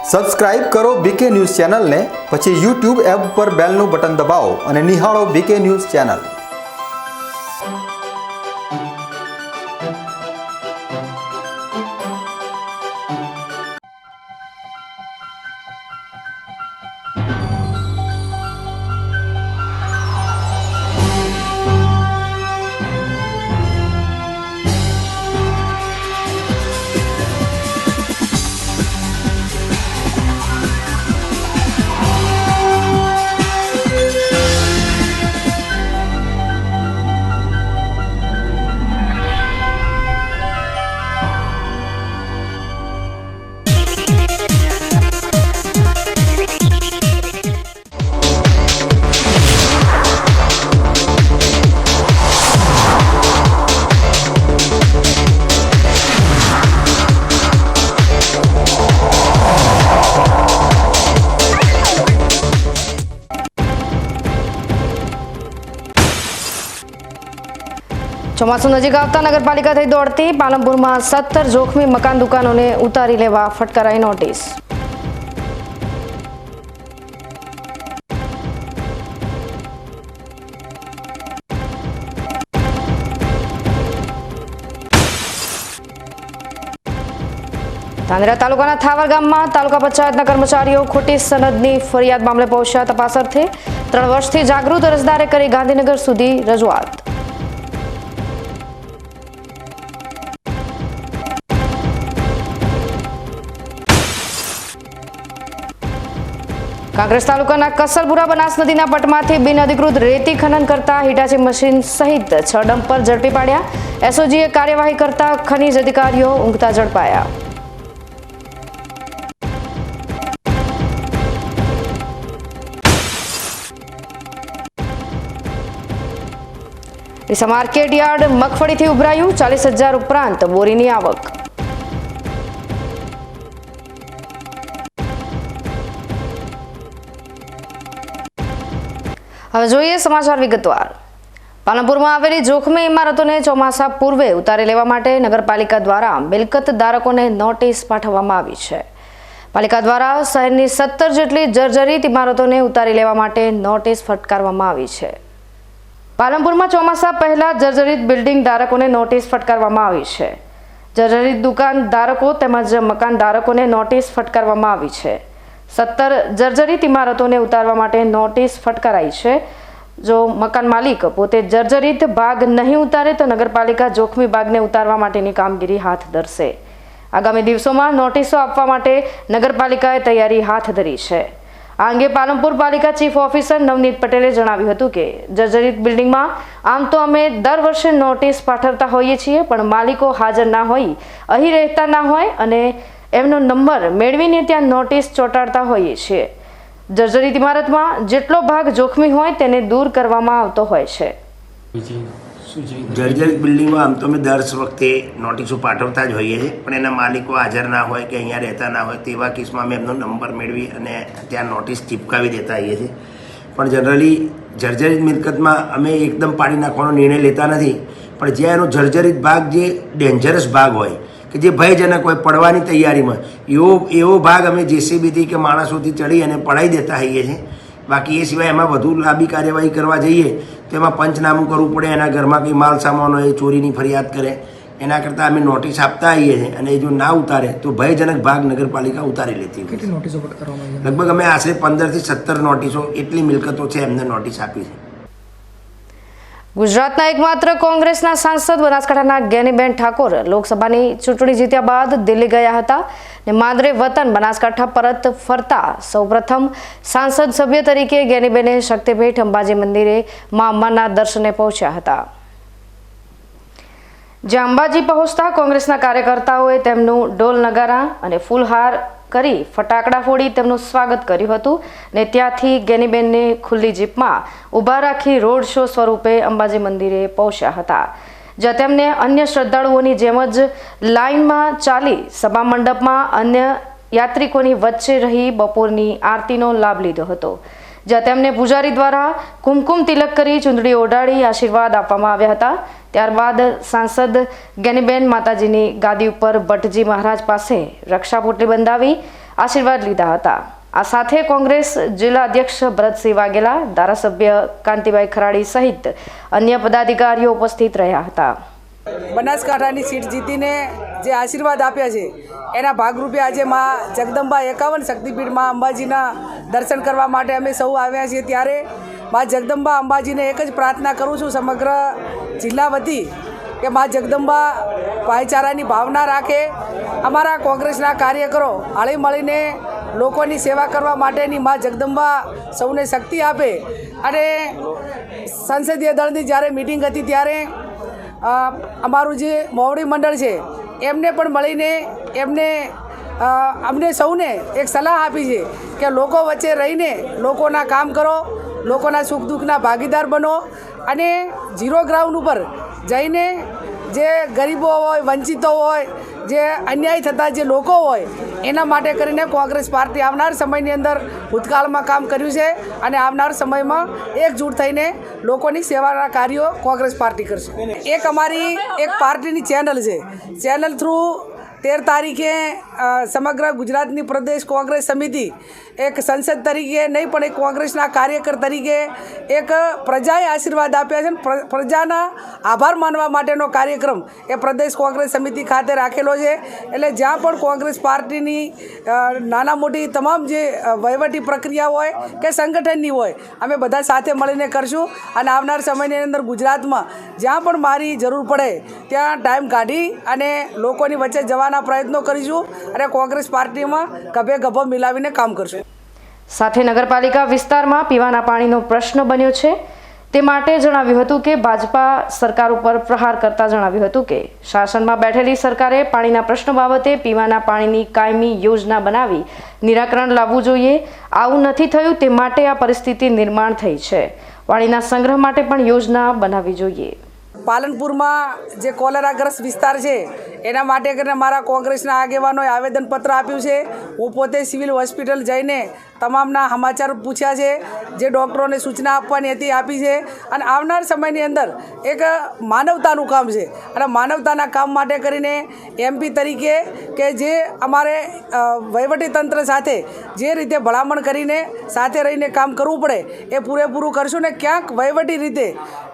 Subscribe કરો બીકે news ચેનલને, પછી YouTube એપ પર બેલનું બટન દબાવો અને નિહાળો બીકે ન્યૂઝ ચેનલ। ચોમાસું નજીક આવતા નગરપાલિકા થઈ દોડતી। પાલનપુરમાં 17 જોખમી મકાન દુકાનોને ઉતારી લેવા ફટકારાઈ નોટિસ। ધાનેરા તાલુકાના થાવર ગામમાં તાલુકા પંચાયતના કર્મચારીઓ ખોટી સનદની ફરિયાદ મામલે પહોંચ્યા તપાસ અર્થે। 3 વર્ષથી જાગૃત અરજદારે કરી ગાંધીનગર સુધી રજૂઆત। કાંકરેજ તાલુકાના કસલપુરા બનાસ નદીના પટમાંથી બિનઅધિકૃત રેતી ખનન કરતા હિટાચી મશીન સહિત 6 ડમ્પર ઝડપી પાડ્યા। એસઓજીએ કાર્યવાહી કરતા ખનીજ અધિકારીઓ ઊંઘતા ઝડપાયા। ડીસા માર્કેટ યાર્ડ મગફળીથી ઉભરાયું। 40,000 ઉપરાંત બોરીની આવક। હવે જોઈએ સમાચાર વિગતવાર। પાલનપુરમાં આવેલી જોખમી ઇમારતોને ચોમાસા પૂર્વે ઉતારી લેવા માટે નગરપાલિકા દ્વારા મિલકત ધારકોને નોટિસ પાઠવવામાં આવી છે। પાલિકા દ્વારા શહેરની 17 જેટલી જર્જરિત ઇમારતોને ઉતારી લેવા માટે નોટિસ ફટકારવામાં આવી છે। પાલનપુરમાં ચોમાસા પહેલા જર્જરિત બિલ્ડિંગ ધારકોને નોટિસ ફટકારવામાં આવી છે। જર્જરિત દુકાન ધારકો તેમજ મકાન ધારકોને નોટિસ ફટકારવામાં આવી છે। 17 જર્જરિત ઇમારતોને ઉતારવા માટે નોટિસ ફટકારાઈ છે। જો મકાન માલિક પોતે જર્જરિત ભાગ નહીં ઉતારે તો નગરપાલિકા જોખમી ભાગને ઉતારવા માટેની કામગીરી હાથ ધરશે। આગામી દિવસોમાં નોટિસો આપવા માટે નગરપાલિકાએ તૈયારી હાથ ધરી છે। આ અંગે પાલનપુર પાલિકા ચીફ ઓફિસર નવનીત પટેલે જણાવ્યું હતું કે જર્જરિત બિલ્ડિંગમાં આમ તો અમે દર વર્ષે નોટિસ પાઠવતા હોઈએ છીએ, પણ માલિકો હાજર ના હોય, અહીં રહેતા ના હોય અને એમનો નંબર મેળવીને ત્યાં નોટિસ ચોંટાડતા હોઈએ છીએ। જર્જરિત ઇમારતમાં જેટલો ભાગ જોખમી હોય તેને દૂર કરવામાં આવતો હોય છે। જર્જરિત બિલ્ડિંગમાં આમ તો અમે દર વખતે નોટિસો પાઠવતા જ હોઈએ છીએ, પણ એના માલિકો હાજર ના હોય કે અહીંયા રહેતા ના હોય તેવા કેસમાં અમે એમનો નંબર મેળવી અને ત્યાં નોટિસ ચીપકાવી દેતા હોઈએ છીએ। પણ જનરલી જર્જરિત મિલકતમાં અમે એકદમ પાડી નાખવાનો નિર્ણય લેતા નથી, પણ જ્યાં એનો જર્જરિત ભાગ જે ડેન્જરસ ભાગ હોય કે જે ભયજનક હોય, પડવાની તૈયારીમાં, એવો ભાગ અમે જેસીબીથી કે માણસોથી ચડી અને પડાવી દેતા હોઈએ છીએ। બાકી એ સિવાય એમાં વધુ લાંબી કાર્યવાહી કરવા જઈએ તો એમાં પંચનામું કરવું પડે, એના ઘરમાં કંઈ માલ સામાન હોય ચોરીની ફરિયાદ કરે, એના કરતાં અમે નોટિસ આપતા આવીએ છીએ અને જો ના ઉતારે તો ભયજનક ભાગ નગરપાલિકા ઉતારી લેતી હોય। કેટલી નોટિસો કરવામાં આવી? લગભગ અમે આશરે 15 થી 17 નોટિસો એટલી મિલકતો છે એમને નોટિસ આપી છે। ગુજરાતના એકમાત્ર કોંગ્રેસના સાંસદ બનાસકાંઠાના ગેનીબેન ઠાકોર લોકસભાની ચૂંટણી જીત્યા બાદ દિલ્હી ગયા હતા અને માદરે વતન બનાસકાંઠા પરત ફરતા સૌપ્રથમ સાંસદ સભ્ય તરીકે ગેનીબેને શક્તિપીઠ અંબાજી મંદિરે મા અંબાના દર્શને પહોંચ્યા હતા। જ્યાં અંબાજી પહોંચતા કોંગ્રેસના કાર્યકર્તાઓએ તેમનું ઢોલ નગારા અને ફૂલહાર કરી ફટાકડા ફોડી તેમનું સ્વાગત કર્યું હતું ને ત્યાંથી ગેનીબેનને ખુલ્લી જીપમાં ઊભા રાખી રોડ શો સ્વરૂપે અંબાજી મંદિરે પહોંચ્યા હતા। જ્યાં તેમને અન્ય શ્રદ્ધાળુઓની જેમ જ લાઇનમાં ચાલી સભા મંડપમાં અન્ય યાત્રિકોની વચ્ચે રહી બપોરની આરતીનો લાભ લીધો હતો। જ્યાં તેમને પૂજારી દ્વારા કુમકુમ તિલક કરી ચુંદડી ઓઢાડી આશીર્વાદ આપવામાં આવ્યા હતા। ત્યારબાદ સાંસદ ગેનીબેન માતાજીની ગાદી ઉપર ભટ્ટજી મહારાજ પાસે રક્ષાપોટલી બંધાવી આશીર્વાદ લીધા હતા। આ સાથે કોંગ્રેસ જિલ્લા અધ્યક્ષ ભરતસિંહ વાઘેલા, ધારાસભ્ય કાંતિભાઈ ખરાડી સહિત અન્ય પદાધિકારીઓ ઉપસ્થિત રહ્યા હતા। બનાસકાંઠાની સીટ જીતીને જે આશીર્વાદ આપ્યા છે એના ભાગરૂપે આજે માં જગદંબા 51 શક્તિપીઠમાં અંબાજીના દર્શન કરવા માટે અમે સૌ આવ્યા છીએ। ત્યારે માં જગદંબા અંબાજીને એક જ પ્રાર્થના કરું છું સમગ્ર જિલ્લા વતી કે માં જગદંબા ભાઈચારાની ભાવના રાખે, અમારા કોંગ્રેસના કાર્યકરો હળી મળીને લોકોની સેવા કરવા માટેની માં જગદંબા સૌને શક્તિ આપે। અને સંસદીય દળની જ્યારે મિટિંગ હતી ત્યારે અમારું જે મોવડી મંડળ છે એમને પણ મળીને અમને સૌને એક સલાહ આપી છે કે લોકો વચ્ચે રહીને લોકોના કામ કરો, લોકોના સુખ દુઃખના ભાગીદાર બનો અને ઝીરો ગ્રાઉન્ડ ઉપર જઈને જે ગરીબો હોય, વંચિતો હોય, જે અન્યાય થતા જે લોકો હોય એના માટે કરીને કોંગ્રેસ પાર્ટી આવનાર સમયની અંદર ભૂતકાળમાં કામ કર્યું છે અને આવનાર સમયમાં એકજૂટ થઈને લોકોની સેવાના કાર્યો કોંગ્રેસ પાર્ટી કરશે। એક અમારી એક પાર્ટીની ચેનલ છે, ચેનલ થ્રુ 13 તારીખે સમગ્ર ગુજરાતની પ્રદેશ કોંગ્રેસ સમિતિ એક સંસદ તરીકે નહીં પણ એક કોંગ્રેસના કાર્યકર તરીકે એક પ્રજાએ આશીર્વાદ આપ્યા છે, પ્રજાના આભાર માનવા માટેનો કાર્યક્રમ એ પ્રદેશ કોંગ્રેસ સમિતિ ખાતે રાખેલો છે। એટલે જ્યાં પણ કોંગ્રેસ પાર્ટીની નાના મોટી તમામ જે વહીવટી પ્રક્રિયા હોય કે સંગઠનની હોય અમે બધા સાથે મળીને કરશું અને આવનાર સમયની અંદર ગુજરાતમાં જ્યાં પણ મારી જરૂર પડે ત્યાં ટાઈમ કાઢી અને લોકોની વચ્ચે જવાના પ્રયત્નો કરીશું અને કોંગ્રેસ પાર્ટીમાં ગભે ગભો મિલાવીને કામ કરશું। સાથે નગરપાલિકા વિસ્તારમાં પીવાના પાણીનો પ્રશ્ન બન્યો છે તે માટે જણાવ્યું હતું કે ભાજપા સરકાર ઉપર પ્રહાર કરતા જણાવ્યું હતું કે શાસનમાં બેઠેલી સરકારે પાણીના પ્રશ્ન બાબતે પીવાના પાણીની કાયમી યોજના બનાવી નિરાકરણ લાવવું જોઈએ। આવું નથી થયું તે માટે આ પરિસ્થિતિ નિર્માણ થઈ છે। પાણીના સંગ્રહ માટે પણ યોજના બનાવવી જોઈએ। પાલનપુરમાં જે કોલેરાગ્રસ્ત વિસ્તાર છે એના માટે કરીને મારા કોંગ્રેસના આગેવાનોએ આવેદનપત્ર આપ્યું છે। હું પોતે સિવિલ હોસ્પિટલ જઈને તમામના સમાચાર પૂછ્યા છે, જે ડૉક્ટરોને સૂચના આપવાની હતી આપી છે અને આવનાર સમયની અંદર એક માનવતાનું કામ છે અને માનવતાના કામ માટે કરીને MP તરીકે કે જે અમારે વહીવટીતંત્ર સાથે જે રીતે ભલામણ કરીને સાથે રહીને કામ કરવું પડે એ પૂરેપૂરું કરશું ને ક્યાંક વહીવટી રીતે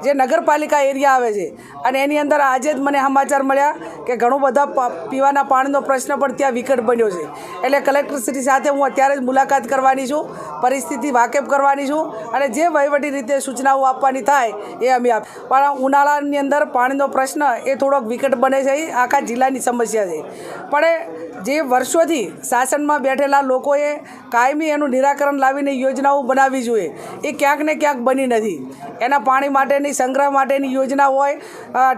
જે નગરપાલિકા એરિયા આવે છે અને એની અંદર આજે જ મને સમાચાર મળ્યા કે ઘણો બધા પીવાના પાણીનો પ્રશ્ન પણ ત્યાં વિકટ બન્યો છે। એટલે કલેક્ટરશ્રી સાથે હું અત્યારે જ મુલાકાત કરવાની છું, પરિસ્થિતિ વાકેફ કરવાની છું અને જે વહીવટી રીતે સૂચનાઓ આપવાની થાય એ અમે આપ। પણ ઉનાળાની અંદર પાણીનો પ્રશ્ન એ થોડોક વિકટ બને છે, એ આખા જિલ્લાની સમસ્યા છે। પણ જે વર્ષોથી શાસનમાં બેઠેલા લોકોએ કાયમી એનું નિરાકરણ લાવીને યોજનાઓ બનાવવી જોઈએ, એ ક્યાંક ને ક્યાંક બની નથી। એના પાણી માટેની સંગ્રહ માટેની યોજના હોય,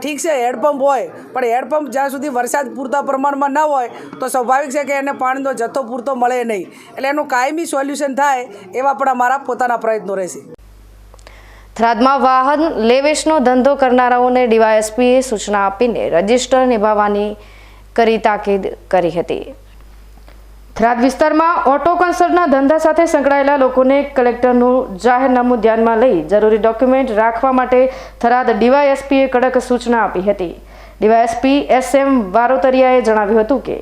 ઠીક છે હેડપંપ હોય, પણ હેડપંપ જ્યાં સુધી વરસાદ પૂરતા પ્રમાણમાં ન હોય તો સ્વાભાવિક છે કે એને પાણીનો જથ્થો પૂરતો મળે નહીં। એટલે એનું કાયમી સોલ્યુશન થાય એવા પણ અમારા પોતાના પ્રયત્નો રહેશે। થરાદમાં વાહન લેવેચનો ધંધો કરનારાઓને ડીવાયએસપીએ સૂચના આપીને રજીસ્ટર નિભાવવાની તાકીદ કરી હતી। થરાદ વિસ્તારમાં ઓટો કન્સલ્ટના ધંધા સાથે સંકળાયેલા લોકોને કલેક્ટરનું જાહેરનામું ધ્યાનમાં લઈ જરૂરી ડોક્યુમેન્ટ રાખવા માટે થરાદ ડીવાયએસપીએ કડક સૂચના આપી હતી। ડીવાયએસપી SM વારોતરિયાએ જણાવ્યું હતું કે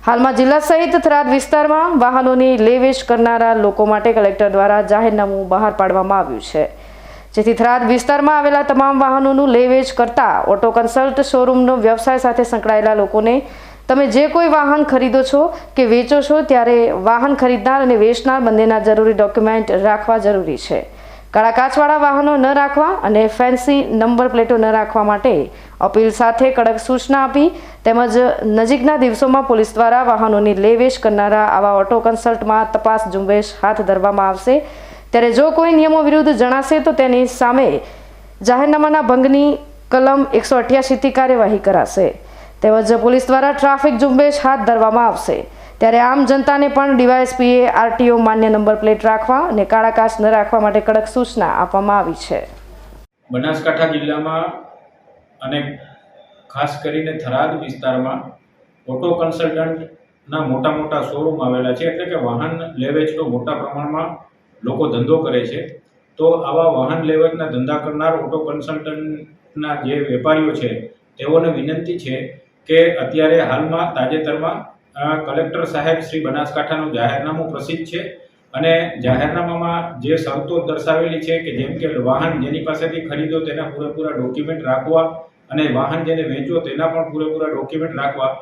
હાલમાં જિલ્લા સહિત થરાદ વિસ્તારમાં વાહનોની લેવેચ કરનારા લોકો માટે કલેક્ટર દ્વારા જાહેરનામું બહાર પાડવામાં આવ્યું છે, જેથી થરાદ વિસ્તારમાં આવેલા તમામ વાહનોનું લેવેચ કરતા ઓટો કન્સલ્ટ શોરૂમનો વ્યવસાય સાથે સંકળાયેલા લોકોને તમે જે કોઈ વાહન ખરીદો છો કે વેચો છો ત્યારે વાહન ખરીદનાર અને વેચનાર બંનેના જરૂરી ડોક્યુમેન્ટ રાખવા જરૂરી છે। કાળા કાચવાળા વાહનો ન રાખવા અને ફેન્સી નંબર પ્લેટો ન રાખવા માટે અપીલ સાથે કડક સૂચના આપી તેમજ નજીકના દિવસોમાં પોલીસ દ્વારા વાહનોની લેવેચ કરનારા આવા ઓટો કન્સલ્ટમાં તપાસ ઝુંબેશ હાથ ધરવામાં આવશે। ત્યારે જો કોઈ નિયમો વિરુદ્ધ જણાશે તો તેની સામે જાહેરનામાના ભંગની કલમ 188થી કાર્યવાહી કરાશે તેમજ પોલીસ દ્વારા ટ્રાફિક ઝુંબેશ હાથ ધરવામાં આવશે। ત્યારે આમ જનતાને પણ ડીવાયએસપીએ RTO માન્ય નંબર પ્લેટ રાખવા અને કાળા કાચ ન રાખવા માટે કડક સૂચના આપવામાં આવી છે। બનાસકાંઠા જિલ્લામાં અને ખાસ કરીને થરાદ વિસ્તારમાં ઓટો કન્સલ્ટન્ટના મોટા મોટા શોરૂમ આવેલા છે, એટલે કે વાહન લેવેચનો મોટા પ્રમાણમાં લોકો ધંધો કરે છે। તો આવા વાહન લેવેચના ધંધા કરનાર ઓટો કન્સલ્ટન્ટના જે વેપારીઓ છે તેઓને વિનંતી છે કે અત્યારે હાલમાં તાજેતરમાં કલેક્ટર સાહેબ શ્રી બનાસકાંઠાનું જાહેરનામું પ્રસિદ્ધ છે અને જાહેરનામામાં જે શરતો દર્શાવેલી છે કે જેમ કે વાહન જેની પાસેથી ખરીદો તેના પૂરેપૂરા ડોક્યુમેન્ટ રાખવા અને વાહન જેને વેચો તેના પણ પૂરેપૂરા ડોક્યુમેન્ટ રાખવા,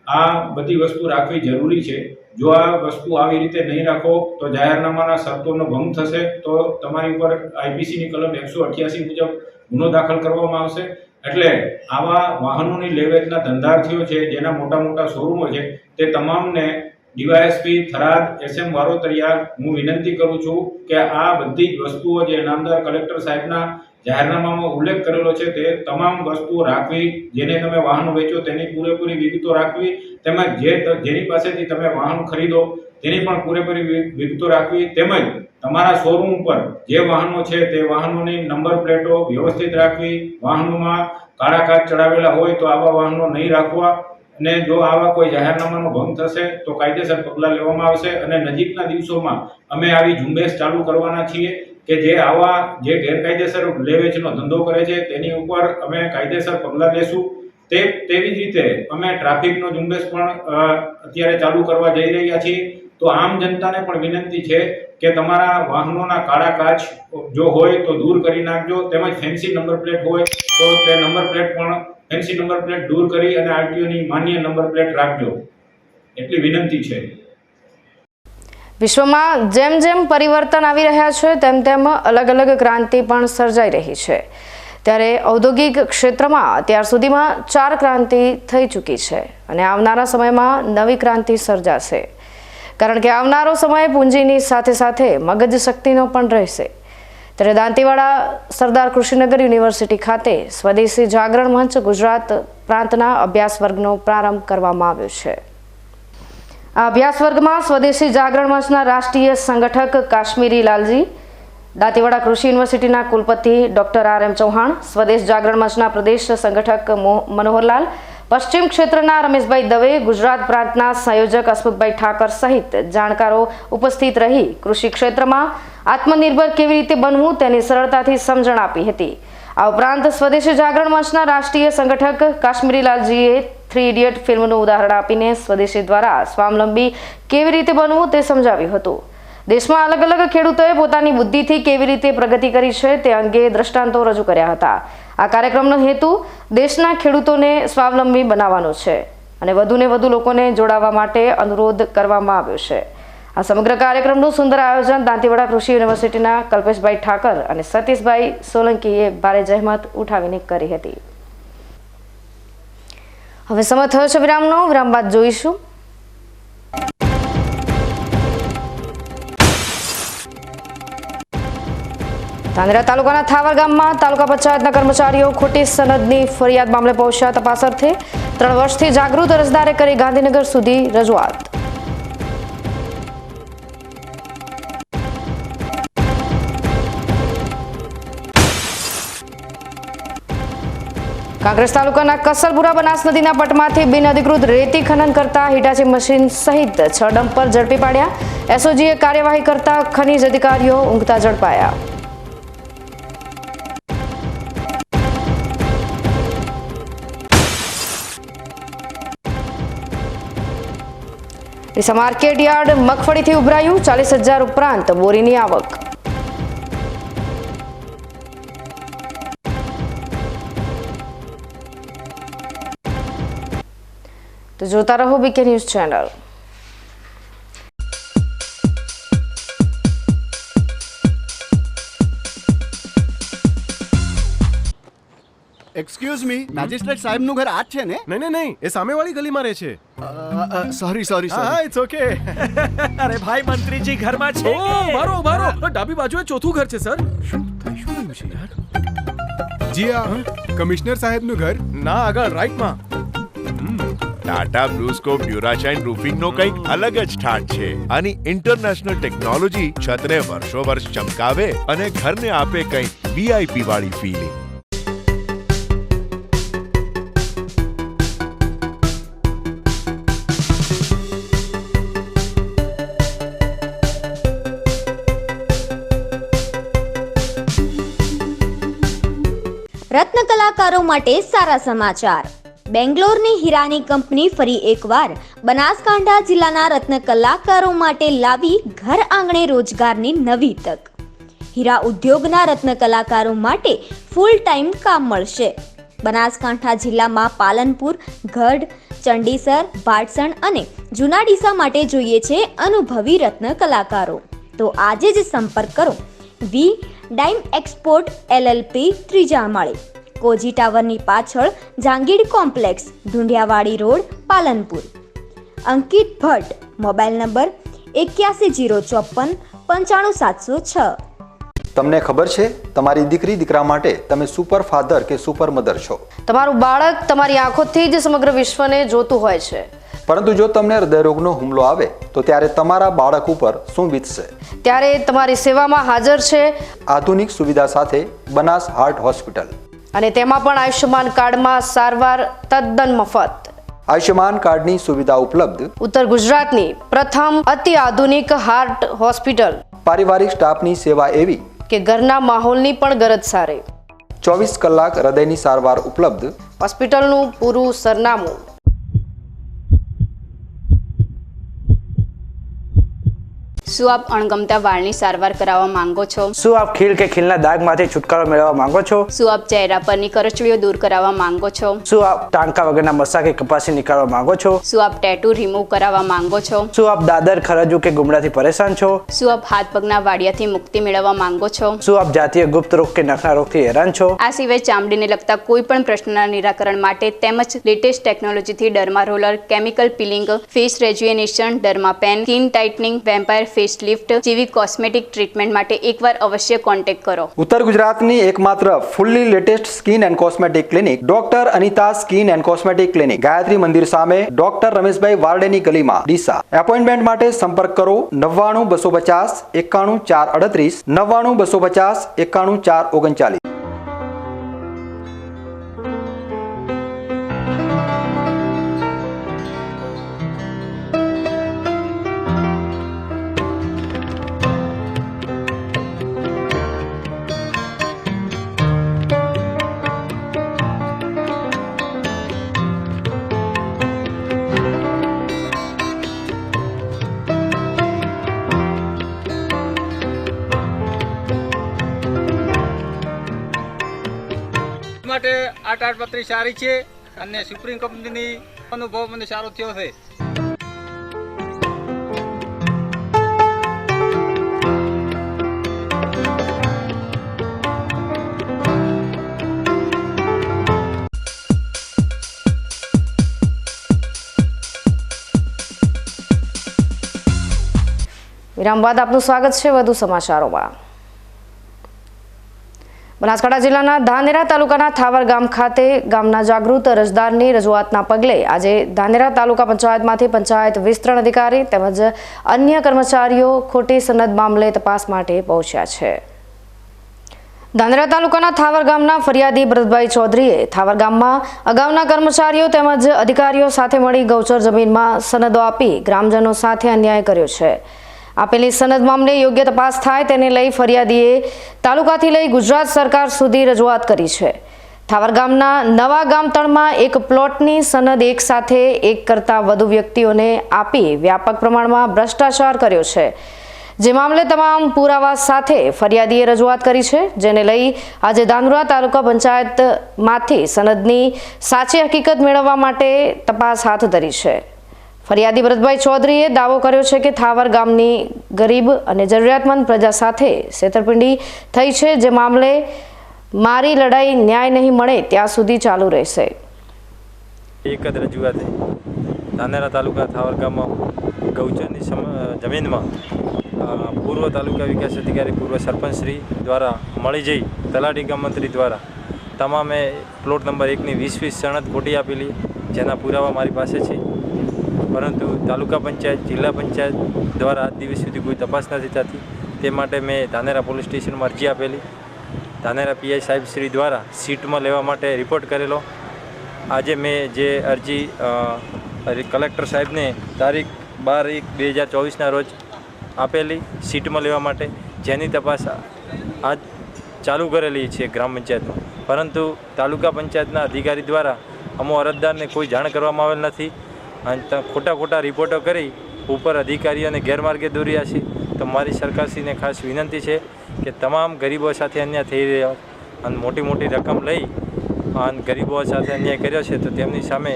આ બધી વસ્તુ રાખવી જરૂરી છે. જો આ વસ્તુ આવી રીતે નહીં રાખો તો જાહેરનામાના શરતોનો ભંગ થશે તો તમારી ઉપર આઈપીસીની કલમ 188 મુજબ ગુનો દાખલ કરવામાં આવશે. એટલે આવા વાહનોની લેવેચના ધંધાર્થીઓ છે, જેના મોટા મોટા શોરૂમો છે, તે તમામને ડીવાયએસપી થરાદ SM વારોતરિયા હું વિનંતી કરું છું કે આ બધી જ વસ્તુઓ જે નામદાર કલેક્ટર સાહેબના જાહેરનામામાં ઉલ્લેખ કરેલો છે તે તમામ વસ્તુઓ રાખવી, જેને તમે વાહનો વેચો તેની પૂરેપૂરી વિગતો રાખવી, તેમજ જેની પાસેથી તમે વાહન ખરીદો તેની પણ પૂરેપૂરી વિગતો રાખવી, તેમજ તમારા શોરૂમ પર જે વાહનો છે તે વાહનોની નંબર પ્લેટો વ્યવસ્થિત રાખવી. વાહનોમાં કાળા કાચ ચડાવેલા હોય તો આવા વાહનો નહીં રાખવા અને જો આવા કોઈ જાહેરનામાનો ભંગ થશે તો કાયદેસર પગલાં લેવામાં આવશે. અને નજીકના દિવસોમાં અમે આવી ઝુંબેશ ચાલુ કરવાના છીએ કે જે ગેરકાયદેસર લેવેચનો ધંધો કરે છે તેની ઉપર અમે કાયદેસર પગલાં લેશું. તેવી જ રીતે અમે ટ્રાફિકનો ઝુંબેશ પણ અત્યારે ચાલુ કરવા જઈ રહ્યા છીએ. તો આમ જનતાને પણ વિનંતી છે કે તમારા વાહનોના કાળા કાચ જો હોય તો દૂર કરી નાખજો, તેમજ ફેન્સી નંબર પ્લેટ હોય તો તે નંબર પ્લેટ પણ ફેન્સી નંબર પ્લેટ દૂર કરી અને આરટીઓની માન્ય નંબર પ્લેટ રાખજો, એટલી વિનંતી છે. વિશ્વમાં જેમ જેમ પરિવર્તન આવી રહ્યા છે તેમ તેમ અલગ અલગ ક્રાંતિ પણ સર્જાઈ રહી છે. ત્યારે ઔદ્યોગિક ક્ષેત્રમાં અત્યાર સુધીમાં 4 ક્રાંતિ થઈ ચૂકી છે અને આવનારા સમયમાં નવી ક્રાંતિ સર્જાશે. કારણ કે આવનારો સમય પૂંજીની સાથે સાથે મગજ શક્તિનો પણ રહેશે. ત્યારે દાંતીવાડા સરદાર કૃષિનગર યુનિવર્સિટી ખાતે સ્વદેશી જાગરણ મંચ ગુજરાત પ્રાંતના અભ્યાસ વર્ગનો પ્રારંભ કરવામાં આવ્યો છે. આ અભ્યાસ વર્ગમાં સ્વદેશી જાગરણ મંચના રાષ્ટ્રીય સંગઠક કાશ્મીરી લાલજી, દાંતીવાડા કૃષિ યુનિવર્સિટીના કુલપતિ ડોક્ટર RM ચૌહાણ, સ્વદેશ જાગરણ મંચના પ્રદેશ સંગઠક મનોહરલાલ, પશ્ચિમ ક્ષેત્રના રમેશભાઈ દવે, ગુજરાત પ્રાંતના સંયોજક હસમુખભાઈ ઠાકર સહિત જાણકારો ઉપસ્થિત રહી કૃષિ ક્ષેત્રમાં આત્મનિર્ભર કેવી રીતે બનવું તેની સરળતાથી સમજણ આપી હતી. આ ઉપરાંત સ્વદેશી જાગરણ મંચના રાષ્ટ્રીય સંગઠક કાશ્મીરી લાલજીએ 3 ઇડિયટ ફિલ્મનું ઉદાહરણ આપીને સ્વદેશી દ્વારા સ્વાવલંબી કેવી રીતે બનવું તે સમજાવ્યું હતું. દેશમાં અલગ અલગ ખેડૂતોએ પોતાની બુદ્ધિથી કેવી રીતે પ્રગતિ કરી છે તે અંગે દ્રષ્ટાંતો રજૂ કર્યા હતા. આ કાર્યક્રમનો હેતુ દેશના ખેડૂતોને સ્વાવલંબી બનાવવાનો છે અને વધુને વધુ લોકોને જોડાવા માટે અનુરોધ કરવામાં આવ્યો છે. આ સમગ્ર કાર્યક્રમનું સુંદર આયોજન દાંતીવાડા કૃષિ યુનિવર્સિટીના કલ્પેશભાઈ ઠાકર અને સતીશભાઈ સોલંકીએ ભારે જહેમત ઉઠાવીને કરી હતી. હવે સમય થયો છે વિરામનો. વિરામ બાદ જોઈશું ધાનેરા તાલુકાના થાવર ગામમાં તાલુકા પંચાયતના કર્મચારીઓ ખોટી સનદની ફરિયાદ મામલે પહોંચ્યા તપાસ અર્થે. 3 વર્ષથી જાગૃત અરજદારે કરી ગાંધીનગર સુધી રજૂઆત. કાંકરેજ તાલુકાના કસલપુરા બનાસ નદીના પટમાંથી બિનઅધિકૃત રેતી ખનન કરતા હિટાચી મશીન સહિત 6 ડમ્પર ઝડપી પાડ્યા. એસઓજીએ કાર્યવાહી કરતા ખનીજ અધિકારીઓ ઊંઘતા ઝડપાયા. ડીસા માર્કેટ યાર્ડ મગફળીથી ઉભરાયું. 40,000 ઉપરાંત બોરીની આવક. તો જોતા રહો BK news channel. Excuse me, magistrate સાહેબનું ઘર આ જ છે ને? નહીં, એ સામેવાળી ગલીમાં રહે છે. સોરી હા, ઇટ્સ ઓકે. અરે ભાઈ, મંત્રીજી ઘરમાં છે. ઓ મારો ડાબી બાજુએ ચોથું ઘર છે સર. શું થયું છે યાર? જી હા, કમિશનર સાહેબનું ઘર. ના, આગળ રાઈટમાં. ટાટા બ્લુસ્કોપ ડ્યુરાશાઇન રૂફિંગનો કંઈક અલગ જ ઠાઠ છે. આની ઇન્ટરનેશનલ ટેકનોલોજી છતને વર્ષો વર્ષ ચમકાવે અને ઘરને આપે કંઈક VIP વાળી ફીલિંગ. રત્ન કલાકારો માટે સારા સમાચાર. બેંગ્લોરની હીરાની કંપની ફરી એકવાર બનાસકાંઠા જિલ્લાના રત્ન કલાકારો માટે લાવી ઘર આંગણે રોજગારની નવી તક. હીરા ઉદ્યોગના રત્ન કલાકારો માટે ફૂલ ટાઈમ કામ મળશે. બનાસકાંઠા જિલ્લામાં પાલનપુર, ગઢ, ચંડીસર, ભાટસણ અને જૂના ડીસા માટે જોઈએ છે અનુભવી રત્ન કલાકારો. તો આજે જ સંપર્ક કરો વી ડાઇમ એક્સપોર્ટ LLP, ત્રીજા માળે, કોજી ટાવરની પાછળ, જાંગીડ કોમ્પ્લેક્સ, ધુંડિયાવાડી રોડ, પાલનપુર. અંકિત ભટ્ટ, મોબાઈલ નંબર 8104 95706. તમને ખબર છે તમારી દીકરી દીકરા માટે તમે સુપર ફાધર કે સુપર મધર છો. તમારું બાળક તમારી આંખોથી જ સમગ્ર વિશ્વને જોતું હોય છે. પરંતુ જો તમને હૃદયરોગનો હુમલો આવે તો ત્યારે તમારા બાળક ઉપર શું વીતશે? ત્યારે તમારી સેવામાં હાજર છે આધુનિક સુવિધા સાથે બનાસ હાર્ટ હોસ્પિટલ, અને તેમાં પણ આયુષ્યમાન કાર્ડમાં સારવાર તદ્દન મફત. આયુષ્યમાન કાર્ડની સુવિધા ઉપલબ્ધ. ઉત્તર ગુજરાતની પ્રથમ અતિ આધુનિક હાર્ટ હોસ્પિટલ. પારિવારિક સ્ટાફની સેવા એવી કે ઘરના માહોલની પણ ગરજ સારે. 24 કલાક હૃદયની સારવાર ઉપલબ્ધ. હોસ્પિટલનું પૂરું સરનામું. શું આપ અણગમતા વાળની સારવાર કરાવવા માંગો છો? શું આપ ખીલ કે ખીલના દાગમાંથી છુટકારો મેળવવા માંગો છો? શું આપ ચહેરા પરની કરચલીઓ દૂર કરાવવા માંગો છો? શું આપ ટાંકા વગરના મસા કે કપાસી નીકાળવા માંગો છો? શું આપ ટેટુ રિમૂવ કરાવવા માંગો છો? શું આપ દાદર, ખરજુ કે ગુમડાથી પરેશાન છો? શું આપ હાથ પગના વાડિયાથી મુક્તિ મેળવવા માંગો છો? શું આપ જાતીય ગુપ્ત રોગ કે નખના રોગથી હેરાન છો? આ સિવાય ચામડીને લગતા કોઈ પણ પ્રશ્નના નિરાકરણ માટે તેમજ લેટેસ્ટ ટેકનોલોજીથી derma roller, chemical peeling, face rejuvenation, derma pen, skin tightening, vampire face lift જેવી કોસ્મેટિક ટ્રીટમેન્ટ માટે એકવાર અવશ્ય કોન્ટેક્ટ કરો. ઉત્તર ગુજરાતની એકમાત્ર fully latest skin and cosmetic clinic doctor Anita skin and cosmetic clinic, Gayatri Mandir સામે, ડોક્ટર રમેશભાઈ વારડેની ગલીમાં, ડીસા. એપોઇન્ટમેન્ટ માટે સંપર્ક કરો 99 250 91 438, 99 250 91 439. માટે આ તાડપત્રી સારી છે અને સુપ્રીમ કંપનીની અનુભવ મને સારો થયો છે. વિરામ બાદ આપનું સ્વાગત છે વધુ સમાચારોમાં. બનાસકાંઠા જિલ્લાના ધાનેરા તાલુકાના થાવર ગામ ખાતે ગામના જાગૃત અરજદારની રજૂઆતના પગલે આજે ધાનેરા તાલુકા પંચાયતમાંથી પંચાયત વિસ્તરણ અધિકારી તેમજ અન્ય કર્મચારીઓ ખોટી સનદ મામલે તપાસ માટે પહોંચ્યા છે. ધાનેરા તાલુકાના થાવર ગામના ફરિયાદી ભરતભાઈ ચૌધરીએ થાવર ગામમાં અગાઉના કર્મચારીઓ તેમજ અધિકારીઓ સાથે મળી ગૌચર જમીનમાં સનદો આપી ગ્રામજનો સાથે અન્યાય કર્યો છે. આપેલી સનદ મામલે યોગ્ય તપાસ થાય તેને લઈ ફરિયાદીએ તાલુકાથી લઈ ગુજરાત સરકાર સુધી રજૂઆત કરી છે. થાવર ગામના નવા ગામતળમાં એક પ્લોટની સનદ એક સાથે એક કરતાં વધુ વ્યક્તિઓને આપી વ્યાપક પ્રમાણમાં ભ્રષ્ટાચાર કર્યો છે. જે મામલે તમામ પુરાવા સાથે ફરિયાદીએ રજૂઆત કરી છે, જેને લઈ આજે ધાનેરા તાલુકા પંચાયતમાંથી સનદની સાચી હકીકત મેળવવા માટે તપાસ હાથ ધરી છે. ફરિયાદી ભરતભાઈ ચૌધરીએ દાવો કર્યો છે કે થાવર ગામની ગરીબ અને જરૂરિયાતમંદ પ્રજા સાથે છેતરપિંડી થઈ છે, જે મામલે મારી લડાઈ ન્યાય નહીં મળે ત્યાં સુધી ચાલુ રહેશે. એક જ રજૂઆત ધાનેરા તાલુકા થાવર ગામમાં ગૌચરની જમીનમાં પૂર્વ તાલુકા વિકાસ અધિકારી, પૂર્વ સરપંચશ્રી દ્વારા મળી જઈ તલાટી ગામ મંત્રી દ્વારા તમામે પ્લોટ નંબર 1ની 20 સનદ ખોટી આપેલી, જેના પુરાવા મારી પાસે છે. પરંતુ તાલુકા પંચાયત, જિલ્લા પંચાયત દ્વારા આજ દિવસ સુધી કોઈ તપાસ નથી થતી. તે માટે મેં ધાનેરા પોલીસ સ્ટેશનમાં અરજી આપેલી. ધાનેરા PI સાહેબ શ્રી દ્વારા સીટમાં લેવા માટે રિપોર્ટ કરેલો. આજે મેં જે અરજી કલેક્ટર સાહેબને તારીખ 12/1/2024ના રોજ આપેલી સીટમાં લેવા માટે, જેની તપાસ આજ ચાલુ કરેલી છે ગ્રામ પંચાયતમાં. પરંતુ તાલુકા પંચાયતના અધિકારી દ્વારા અમો અરજદારને કોઈ જાણ કરવામાં આવેલ નથી અને ખોટા રિપોર્ટો કરી ઉપર અધિકારીઓને ગેરમાર્ગે દોર્યા છે. તો મારી સરકારશ્રીને ખાસ વિનંતી છે કે તમામ ગરીબો સાથે અન્યાય થઈ રહ્યો અને મોટી રકમ લઈ અને ગરીબો સાથે અન્યાય કર્યો છે તો તેમની સામે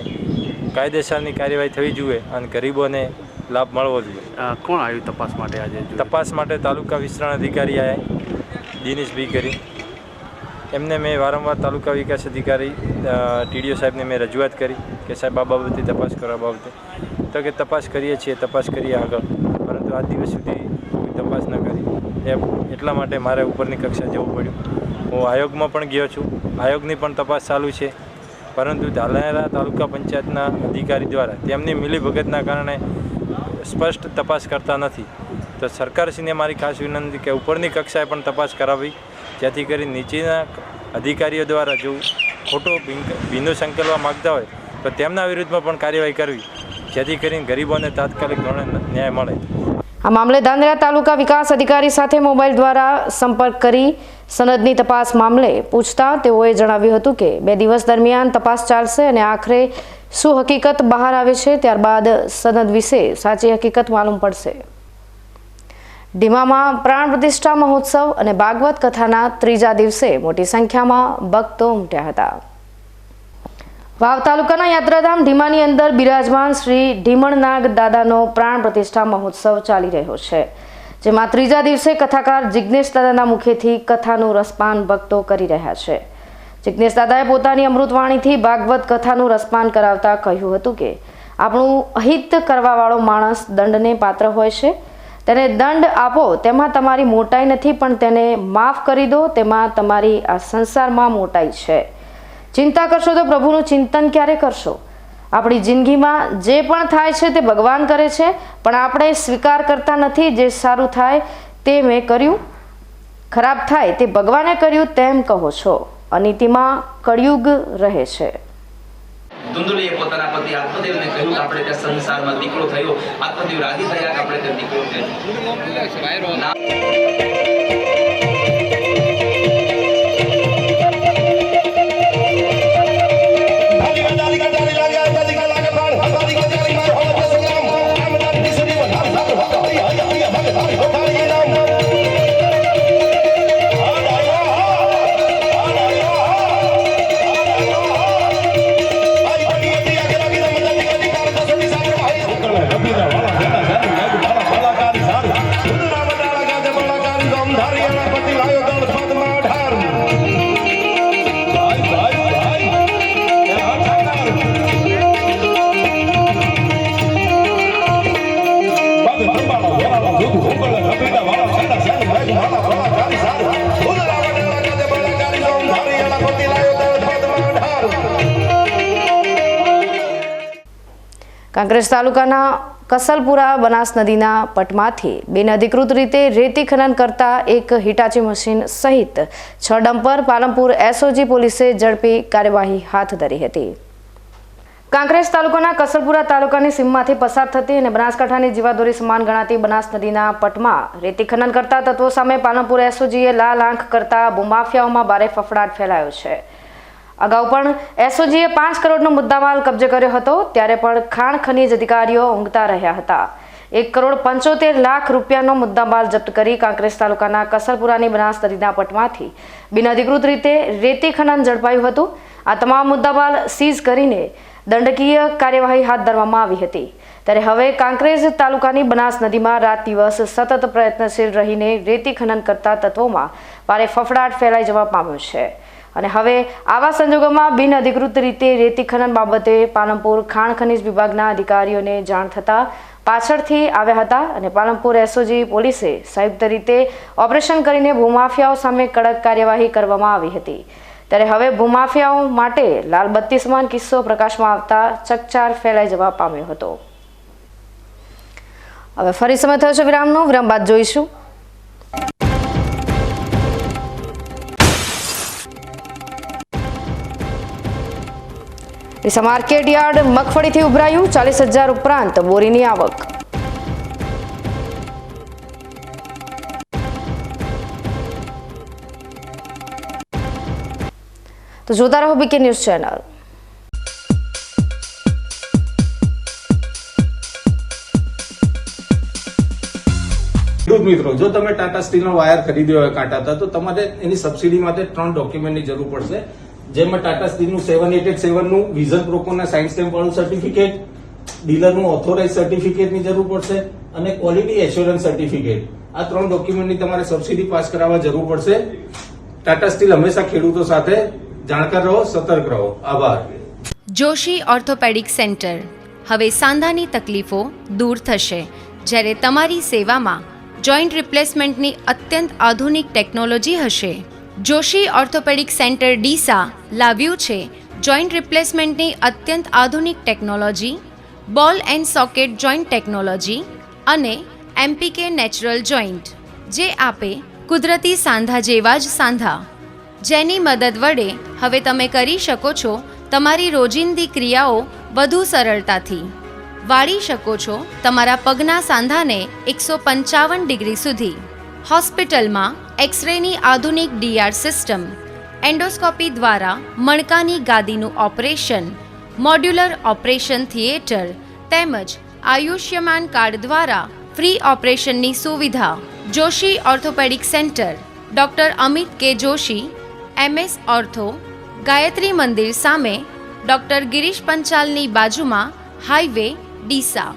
કાયદેસરની કાર્યવાહી થવી જોઈએ અને ગરીબોને લાભ મળવો જોઈએ. કોણ આવ્યું તપાસ માટે? આજે તપાસ માટે તાલુકા વિસ્તરણ અધિકારી આવ્યા, દિનેશભાઈ કરી. એમને મેં વારંવાર તાલુકા વિકાસ અધિકારી ટીડીઓ સાહેબને મેં રજૂઆત કરી કે સાહેબ આ બાબતે તપાસ કરવા બાબતે, તો કે તપાસ કરીએ છીએ આગળ, પરંતુ આજ દિવસ સુધી કોઈ તપાસ ન કરી. એટલા માટે મારે ઉપરની કક્ષા જવું પડ્યું. હું આયોગમાં પણ ગયો છું, આયોગની પણ તપાસ ચાલુ છે, પરંતુ ધાનેરા તાલુકા પંચાયતના અધિકારી દ્વારા તેમની મિલીભગતના કારણે સ્પષ્ટ તપાસ કરતા નથી. તો સરકારશ્રીને મારી ખાસ વિનંતી કે ઉપરની કક્ષાએ પણ તપાસ કરાવી, જેથી કરી નીચેના અધિકારીઓ દ્વારા જો ખોટો ભીનો સંકેલવા માગતા હોય તો તેમના વિરુદ્ધમાં પણ કાર્યવાહી કરવી, જેથી કરીને ગરીબોને તાત્કાલિક ધોરણે ન્યાય મળે. આ મામલે ધાનેરા તાલુકા વિકાસ અધિકારી સાથે મોબાઈલ દ્વારા સંપર્ક કરી સનદની તપાસ મામલે પૂછતા તેઓએ જણાવ્યું હતું કે 2 દિવસ દરમિયાન તપાસ ચાલશે અને આખરે શું હકીકત બહાર આવે છે ત્યારબાદ સનદ વિશે સાચી હકીકત માલુમ પડશે. ડીમામાં પ્રાણ પ્રતિષ્ઠા મહોત્સવ અને ભાગવત કથાના 3જા દિવસે મોટી સંખ્યામાં ભક્તો ઉમટ્યા હતા. વાવ તાલુકાના યાત્રાધામ ઢીમાની અંદર બિરાજમાન શ્રી ઢીમણનાગ દાદાનો પ્રાણ પ્રતિષ્ઠા મહોત્સવ ચાલી રહ્યો છે, જેમાં 3જા દિવસે કથાકાર જિગ્નેશ દાદાના મુખેથી કથાનું રસપાન ભક્તો કરી રહ્યા છે. જિગ્નેશ દાદાએ પોતાની અમૃતવાણીથી ભાગવત કથાનું રસપાન કરાવતા કહ્યું હતું કે આપણું અહિત કરવાવાળો માણસ દંડને પાત્ર હોય છે. તેને દંડ આપો તેમાં તમારી મોટાઈ નથી, પણ તેને માફ કરી દો તેમાં તમારી આ સંસારમાં મોટાઈ છે. ચિંતા કરશો તો પ્રભુનું ચિંતન ક્યારે કરશો? આપણી જિંદગીમાં જે પણ થાય છે તે ભગવાન કરે છે, પણ આપણે સ્વીકાર કરતા નથી. જે સારું થાય તે મેં કર્યું, ખરાબ થાય તે ભગવાને કર્યું તેમ કહો છો. અનીતિમાં કળિયુગ રહે છે. ધુંધળીએ પોતાના પતિ આત્મદેવને કહ્યું કે આપણે ત્યાં સંસારમાં દીકરો થયો, આત્મદેવ રાજી થયા કે આપણે ત્યાં દીકરો થયો. કાંકરેજ તાલુકાના કસલપુરા બનાસ નદીના પટમાંથી બિનઅધિકૃત રીતે રેતી ખનન કરતા એક હિટાચી મશીન સહિત 6 ડમ્પર પાલનપુર એસઓજી પોલીસે ઝડપી કાર્યવાહી હાથ ધરી હતી. કાંકરેજ તાલુકાના કસલપુરા તાલુકાની સીમમાંથી પસાર થતી અને બનાસકાંઠાની જીવાદોરી સમાન ગણાતી બનાસ નદીના પટમાં રેતી ખનન કરતા તત્વો સામે પાલનપુર એસઓજીએ લાલ આંખ કરતા ભૂમાફિયાઓમાં ભારે ફફડાટ ફેલાયો છે. અગાઉ પણ એસઓજીએ 5 કરોડનો મુદ્દામાલ કબજે કર્યો હતો, ત્યારે પણ ખાણ ખનીજ અધિકારીઓ ઊંઘતા રહ્યા હતા. 1,75,00,000 રૂપિયાનો મુદ્દામાલ જપ્ત કરી કાંકરેજ તાલુકાના કસલપુરાની બનાસ નદીના પટમાંથી બિનઅધિકૃત રીતે રેતી ખનન ઝડપાયું હતું. આ તમામ મુદ્દામાલ સીઝ કરીને દંડકીય કાર્યવાહી હાથ ધરવામાં આવી હતી. ત્યારે હવે કાંકરેજ તાલુકાની બનાસ નદીમાં રાત દિવસ સતત પ્રયત્નશીલ રહીને રેતી ખનન કરતા તત્વોમાં ભારે ફફડાટ ફેલાઈ જવા પામ્યો છે. અને હવે આવા સંજોગોમાં બિનઅધિકૃત રીતે રેતી ખનન બાબતે પાલનપુર ખાણ ખનીજ વિભાગના અધિકારીઓને જાણ થતાં પાછળથી આવ્યા હતા અને પાલનપુર એસઓજી પોલીસે સંયુક્ત રીતે ઓપરેશન કરીને ભૂમાફિયાઓ સામે કડક કાર્યવાહી કરવામાં આવી હતી. ત્યારે હવે ભૂમાફિયાઓ માટે લાલબત્તી સમાન કિસ્સો પ્રકાશમાં આવતા ચકચાર ફેલાઈ જવા પામ્યો હતો. હવે ફરી સમય થયો છે વિરામનો. વિરામ બાદ જોઈશું ડીસા માર્કેટ યાર્ડ મગફળીથી ઉભરાયું 40,000 ઉપરાંત બોરીની આવક. તો જોતા રહો બીકે ન્યૂઝ ચેનલ. ખેડૂત મિત્રો, જો તમે ટાટા સ્ટીલનો વાયર ખરીદ્યો હોય કાંટાતા, તો તમારે એની સબસિડી માટે 3 ડોક્યુમેન્ટની જરૂર પડશે, જેમાં ટાટા સ્ટીલનું 787 નું વિઝન પ્રોકોના સાઇન સ્ટેમ્પ વાળું સર્ટિફિકેટ, ડીલરનું ઓથોરાઇઝ સર્ટિફિકેટની જરૂર પડશે અને ક્વોલિટી એશ્યોરન્સ સર્ટિફિકેટ. આ 3 ડોક્યુમેન્ટની તમારે સબસિડી પાસ કરાવવા જરૂર પડશે. ટાટા સ્ટીલ હંમેશા ખેડૂતો સાથે જાણકાર રહો, સતર્ક રહો. આભાર. Joshi orthopaedic centre. હવે સાંધાની તકલીફો દૂર થશે, જ્યારે તમારી સેવામાં જોઈન્ટ રિપ્લેસમેન્ટની અત્યંત આધુનિક ટેકનોલોજી હશે. જોશી ઓર્થોપેડિક સેન્ટર ડીસા લાવ્યું છે જોઈન્ટ રિપ્લેસમેન્ટની અત્યંત આધુનિક ટેકનોલોજી, બોલ એન્ડ સોકેટ જોઈન્ટ ટેકનોલોજી અને એમપીકે નેચરલ જોઈન્ટ, જે આપે કુદરતી સાંધા જેવા જ સાંધા, જેની મદદ વડે હવે તમે કરી શકો છો તમારી રોજિંદી ક્રિયાઓ વધુ સરળતાથી. વાળી શકો છો તમારા પગના સાંધાને 155 ડિગ્રી સુધી. હોસ્પિટલમાં એક્સરેની આધુનિક ડીઆર સિસ્ટમ, એન્ડોસ્કોપી દ્વારા મણકાની ગાદીનું ઓપરેશન, મોડ્યુલર ઓપરેશન થિયેટર તેમજ આયુષ્યમાન કાર્ડ દ્વારા ફ્રી ઓપરેશનની સુવિધા. Joshi orthopaedic centre, doctor Amit કે જોશી, MS ઓર્થો, ગાયત્રી મંદિર સામે, ડૉક્ટર ગિરીશ પંચાલની બાજુમાં, હાઈવે, ડીસા.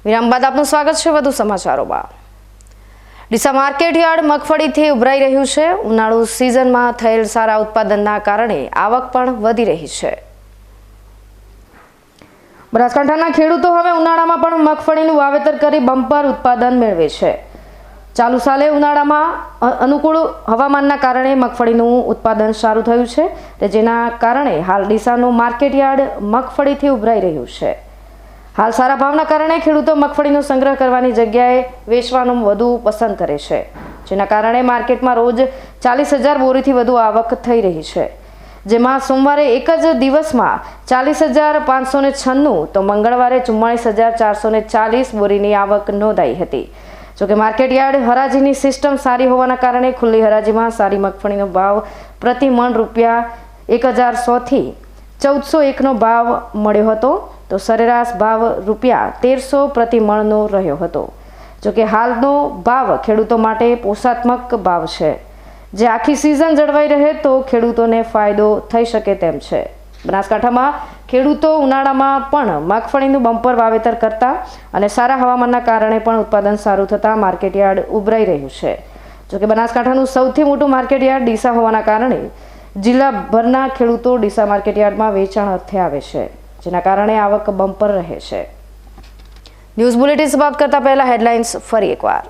વિરામ બાદ આપનું સ્વાગત છે વધુ સમાચારોમાં. ડીસા માર્કેટ યાર્ડ મગફળીથી ઉભરાઈ રહ્યું છે. ઉનાળુ સિઝનમાં થયેલ સારા ઉત્પાદનના કારણે આવક પણ વધી રહી છે. બનાસકાંઠાના ખેડૂતો હવે ઉનાળામાં પણ મગફળીનું વાવેતર કરી બમ્પર ઉત્પાદન મેળવે છે. ચાલુ સાલે ઉનાળામાં અનુકૂળ હવામાનના કારણે મગફળીનું ઉત્પાદન સારું થયું છે, જેના કારણે હાલ ડીસાનું માર્કેટ યાર્ડ મગફળીથી ઉભરાઈ રહ્યું છે. હાલ સારા ભાવના કારણે ખેડૂતો મગફળીનો સંગ્રહ કરવાની જગ્યાએ વેચવાનું વધુ પસંદ કરે છે, જેના કારણે માર્કેટમાં રોજ 40,000 બોરીથી વધુ આવક થઈ રહી છે, જેમાં સોમવારે એક જ દિવસમાં 40,596 તો મંગળવારે 44,440 બોરીની આવક નોંધાઈ હતી. જોકે માર્કેટયાર્ડ હરાજીની સિસ્ટમ સારી હોવાના કારણે ખુલ્લી હરાજીમાં સારી મગફળીનો ભાવ પ્રતિ મણ ₹1,100 થી 1,401નો ભાવ મળ્યો હતો, તો સરેરાશ ભાવ ₹1,300 પ્રતિ મણનો રહ્યો હતો. જોકે હાલનો ભાવ ખેડૂતો માટે પોષાત્મક ભાવ છે, જે આખી સિઝન જળવાઈ રહે તો ખેડૂતોને ફાયદો થઈ શકે તેમ છે. બનાસકાંઠામાં ખેડૂતો ઉનાળામાં પણ મગફળીનું બમ્પર વાવેતર કરતા અને સારા હવામાનના કારણે પણ ઉત્પાદન સારું થતાં માર્કેટયાર્ડ ઉભરાઈ રહ્યું છે. જોકે બનાસકાંઠાનું સૌથી મોટું માર્કેટયાર્ડ ડીસા હોવાના કારણે જિલ્લાભરના ખેડૂતો ડીસા માર્કેટયાર્ડમાં વેચાણ અર્થે આવે છે, જેના કારણે આવક બમ્પર રહે છે. ન્યૂઝ બુલેટિન સમાપ્ત કરતા પહેલા હેડલાઇન્સ ફરી એકવાર.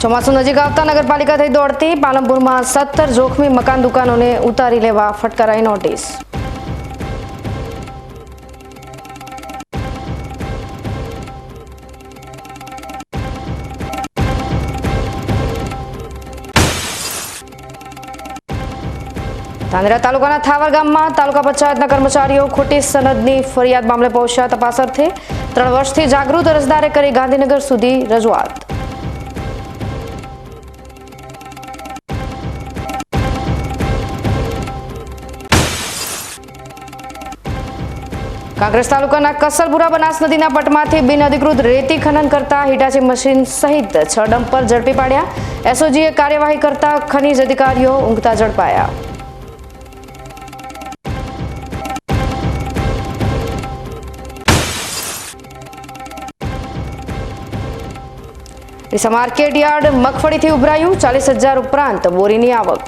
ચોમાસું નજીક આવતા નગરપાલિકા થઈ દોડતી. પાલનપુરમાં 17 જોખમી મકાન દુકાનોને ઉતારી લેવા ફટકારાઈ નોટિસ. ધાનેરા તાલુકાના થાવર ગામમાં તાલુકા પંચાયતના કર્મચારીઓ ખોટી સનદની ફરિયાદ મામલે પહોંચ્યા તપાસ અર્થે 3 વર્ષથી જાગૃત અરજદારે કરી ગાંધીનગર સુધી રજૂઆત. કાંકરેજ તાલુકાના કસલપુરા બનાસ નદીના પટમાંથી બિનઅધિકૃત રેતી ખનન કરતા હિટાચી મશીન સહિત 6 ડમ્પર ઝડપી પાડ્યા. એસઓજીએ કાર્યવાહી કરતા ખનીજ અધિકારીઓ ઊંઘતા ઝડપાયા. ડીસા માર્કેટ યાર્ડ મગફળીથી ઉભરાયું. 40,000 ઉપરાંત બોરીની આવક.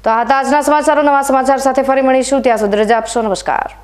તો આ હતા આજના સમાચારો. નવા સમાચાર સાથે ફરી મળીશું. ત્યાં સુધી રજા આપશો. નમસ્કાર.